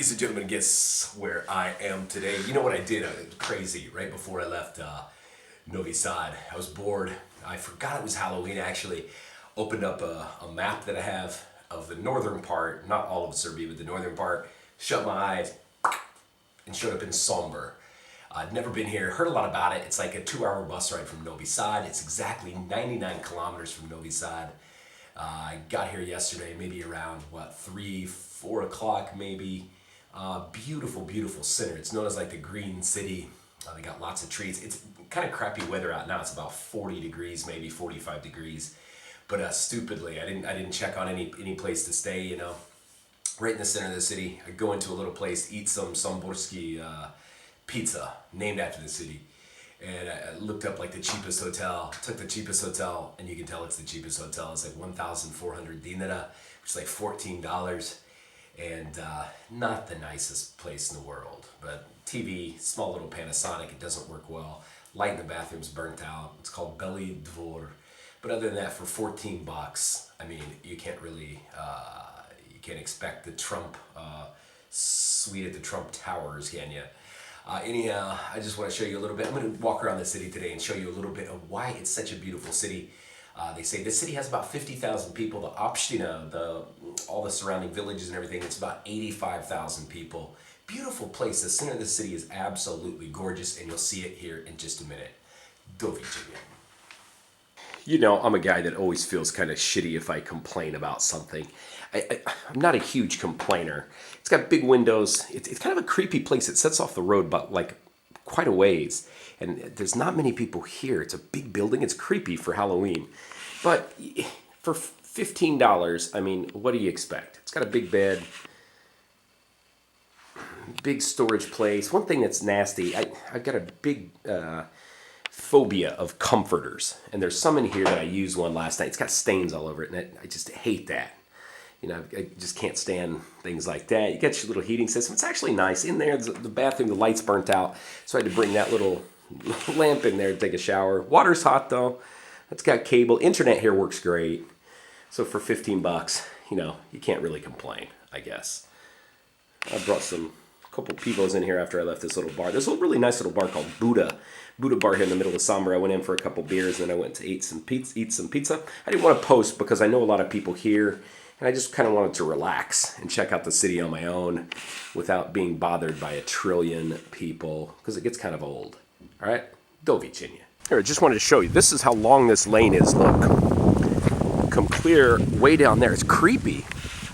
Ladies and gentlemen, guess where I am today? You know what I did? Crazy. Right before I left Novi Sad, I was bored. I forgot it was Halloween. I actually opened up a map that I have of the northern part, not all of Serbia, but the northern part, shut my eyes, and showed up in Sombor. I'd never been here, heard a lot about it. It's like a 2-hour bus ride from Novi Sad. It's exactly 99 kilometers from Novi Sad. I got here yesterday, maybe around, 3, 4 o'clock maybe. Beautiful, beautiful center. It's known as like the Green City. They got lots of trees. It's kind of crappy weather out now. It's about 40 degrees, maybe 45 degrees. But stupidly, I didn't check on any place to stay, you know. Right in the center of the city, I go into a little place, eat some Somborski pizza, named after the city. And I looked up like the cheapest hotel, took the cheapest hotel, and you can tell it's the cheapest hotel. It's like 1,400 dinara, which is like $14. And not the nicest place in the world. But TV, small little Panasonic, it doesn't work well. Light in the bathroom's burnt out. It's called Bele Dvor. But other than that, for 14 bucks, I mean, you can't really, you can't expect the Trump suite at the Trump Towers, can you? Anyhow, I just want to show you a little bit. I'm going to walk around the city today and show you a little bit of why it's such a beautiful city. They say this city has about 50,000 people. The Opština, all the surrounding villages and everything, it's about 85,000 people. Beautiful place. The center of the city is absolutely gorgeous, and you'll see it here in just a minute. Novi Sad. You know, I'm a guy that always feels kind of shitty if I complain about something. I'm not a huge complainer. It's got big windows. It's kind of a creepy place. It sets off the road, but like quite a ways. And there's not many people here. It's a big building. It's creepy for Halloween. But for $15, I mean, what do you expect? It's got a big bed, big storage place. One thing that's nasty, I've got a big phobia of comforters. And there's some in here that I used one last night. It's got stains all over it, and I just hate that. You know, I just can't stand things like that. You got your little heating system. It's actually nice. In there, the bathroom, the light's burnt out. So I had to bring that little lamp in there to take a shower. Water's hot, though. It's got cable. Internet here works great. So for 15 bucks, you know, you can't really complain, I guess. I brought a couple pivos in here after I left this little bar. There's a really nice little bar called Buddha bar here in the middle of Sombor. I went in for a couple beers, and then I went to eat some pizza. I didn't want to post because I know a lot of people here, and I just kind of wanted to relax and check out the city on my own without being bothered by a trillion people, because it gets kind of old. All right? Novi Sad. Here, I just wanted to show you. This is how long this lane is. Look. Come clear way down there. It's creepy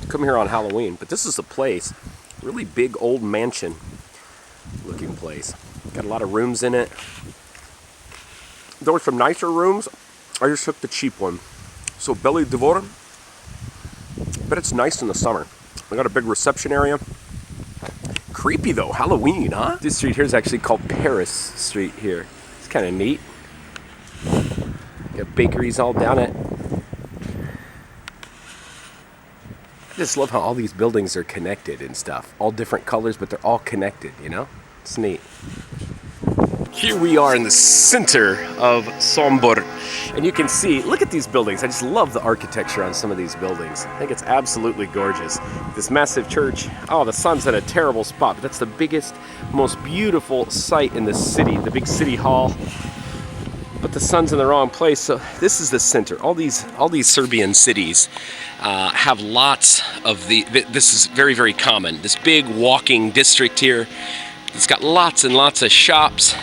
to come here on Halloween, but this is the place. Really big old mansion looking place. Got a lot of rooms in it. There were some nicer rooms. I just took the cheap one. So Bele Dvor, but it's nice in the summer. I got a big reception area. Creepy though, Halloween, huh? This street here is actually called Paris Street here. It's kind of neat. Got bakeries all down it. I just love how all these buildings are connected and stuff. All different colors, but they're all connected, you know? It's neat. Here we are in the center of Sombor. And you can see, look at these buildings. I just love the architecture on some of these buildings. I think it's absolutely gorgeous. This massive church, oh, the sun's at a terrible spot, but that's the biggest, most beautiful site in the city, the big city hall. But the sun's in the wrong place, so this is the center. All these Serbian cities have lots of this is very, very common. This big walking district here. It's got lots and lots of shops.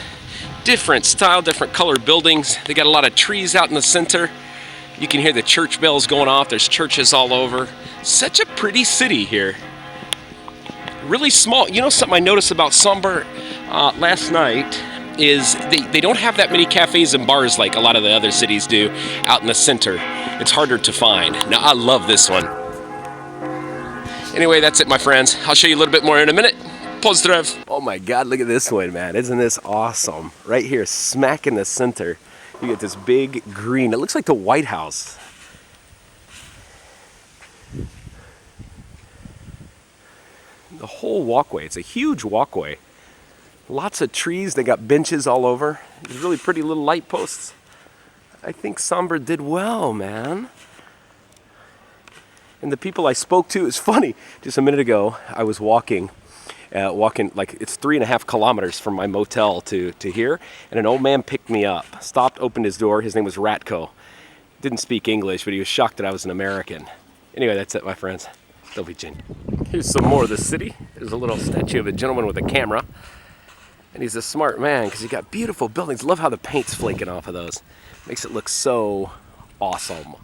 Different style, different color buildings. They got a lot of trees out in the center. You can hear the church bells going off. There's churches all over. Such a pretty city here. Really small. You know something I noticed about Sombor last night is they don't have that many cafes and bars like a lot of the other cities do out in the center. It's harder to find. Now, I love this one. Anyway, that's it, my friends. I'll show you a little bit more in a minute. Pozdrav. Oh my God, look at this one, man. Isn't this awesome? Right here, smack in the center, you get this big green. It looks like the White House. The whole walkway, it's a huge walkway. Lots of trees, they got benches all over. These really pretty little light posts. I think Sombor did well, man. And the people I spoke to, it's funny. Just a minute ago, I was walking walking, like it's 3.5 kilometers from my motel to here. And an old man picked me up, stopped, opened his door. His name was Ratko. Didn't speak English, but he was shocked that I was an American. Anyway, that's it, my friends. Novi Sad. Here's some more of the city. There's a little statue of a gentleman with a camera. And he's a smart man because he's got beautiful buildings. Love how the paint's flaking off of those. Makes it look so awesome.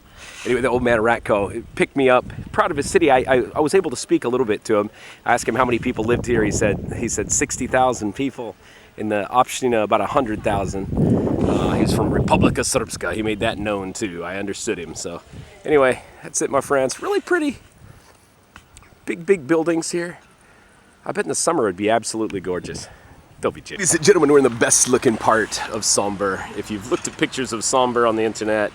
Anyway, the old man Ratko picked me up. Proud of his city. I was able to speak a little bit to him. I asked him how many people lived here. He said 60,000 people. In the Opština, about 100,000. He's from Republika Srpska. He made that known too. I understood him. So anyway, that's it, my friends. Really pretty. Big buildings here. I bet in the summer it'd be absolutely gorgeous. Novi Sad. Ladies and gentlemen, we're in the best looking part of Sombor. If you've looked at pictures of Sombor on the internet,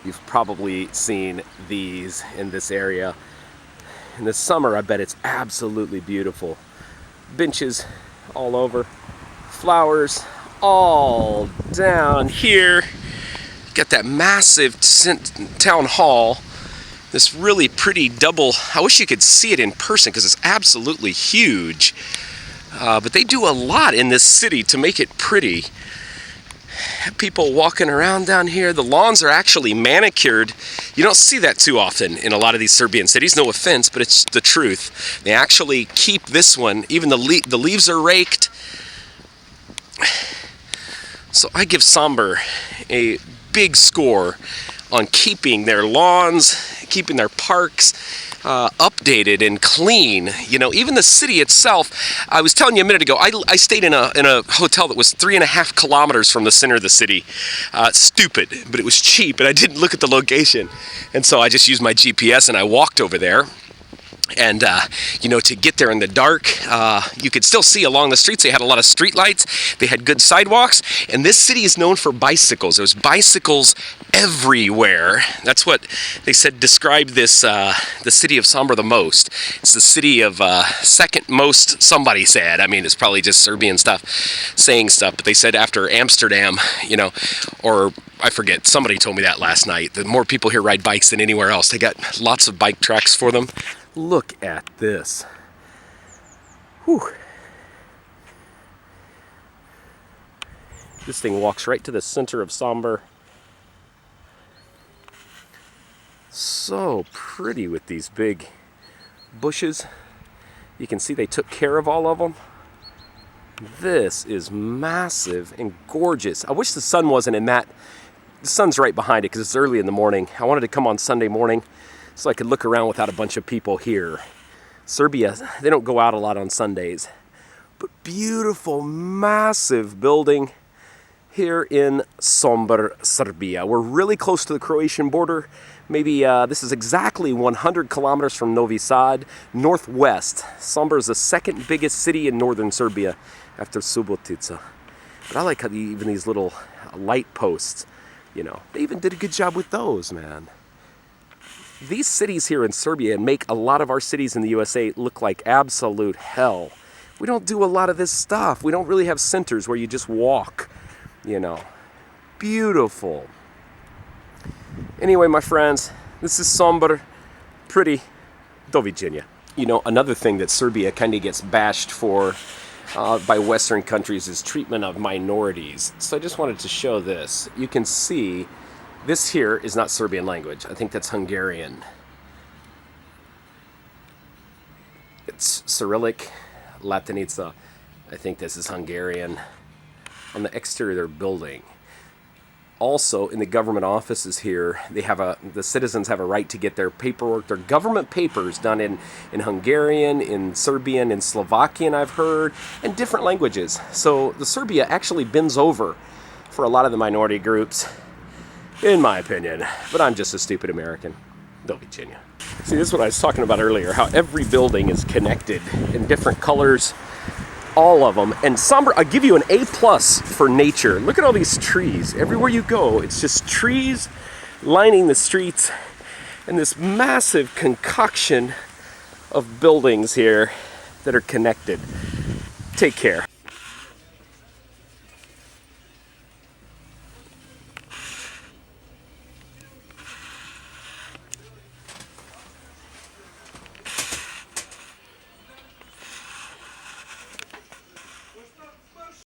you've probably seen these in this area. In the summer, I bet it's absolutely beautiful. Benches all over, flowers all down here. Got that massive town hall. This really pretty double, I wish you could see it in person because it's absolutely huge. But they do a lot in this city to make it pretty. People walking around down here. The lawns are actually manicured. You don't see that too often in a lot of these Serbian cities. No offense, but it's the truth. They actually keep this one. Even the leaves are raked. So I give Sombor a big score on keeping their lawns, keeping their parks updated and clean. You know, even the city itself. I was telling you a minute ago, I stayed in a hotel that was 3.5 kilometers from the center of the city. Stupid, but it was cheap, and I didn't look at the location. And so I just used my GPS and I walked over there. And, you know, to get there in the dark, you could still see along the streets. They had a lot of street lights. They had good sidewalks. And this city is known for bicycles. There's bicycles everywhere. That's what they said described this, the city of Sombor the most. It's the city of second most, somebody said. I mean, it's probably just Serbian stuff, saying stuff. But they said after Amsterdam, you know, or I forget, somebody told me that last night. The more people here ride bikes than anywhere else. They got lots of bike tracks for them. Look at this. Whew. This thing walks right to the center of Sombor. So pretty with these big bushes. You can see they took care of all of them. This is massive and gorgeous. I wish the sun wasn't in that. The sun's right behind it because it's early in the morning. I wanted to come on Sunday morning so I could look around without a bunch of people here. Serbia, they don't go out a lot on Sundays. But beautiful, massive building here in Sombor, Serbia. We're really close to the Croatian border. Maybe this is exactly 100 kilometers from Novi Sad, northwest. Sombor is the second biggest city in northern Serbia after Subotica. But I like how even these little light posts, you know, they even did a good job with those, man. These cities here in Serbia make a lot of our cities in the USA look like absolute hell. We don't do a lot of this stuff. We don't really have centers where you just walk, you know. Beautiful. Anyway, my friends, this is Sombor. Pretty. Novi Sad. You know, another thing that Serbia kind of gets bashed for by Western countries is treatment of minorities. So I just wanted to show this. You can see this here is not Serbian language. I think that's Hungarian. It's Cyrillic, Latinica. I think this is Hungarian. On the exterior of their building. Also, in the government offices here, the citizens have a right to get their paperwork, their government papers done in Hungarian, in Serbian, in Slovakian, I've heard, and different languages. So the Serbia actually bends over for a lot of the minority groups, in my opinion. But I'm just a stupid American. Novi Sad. See, this is what I was talking about earlier, how every building is connected in different colors. All of them. And Sombor, I'll give you an A+ for nature. Look at all these trees. Everywhere you go, it's just trees lining the streets and this massive concoction of buildings here that are connected. Take care.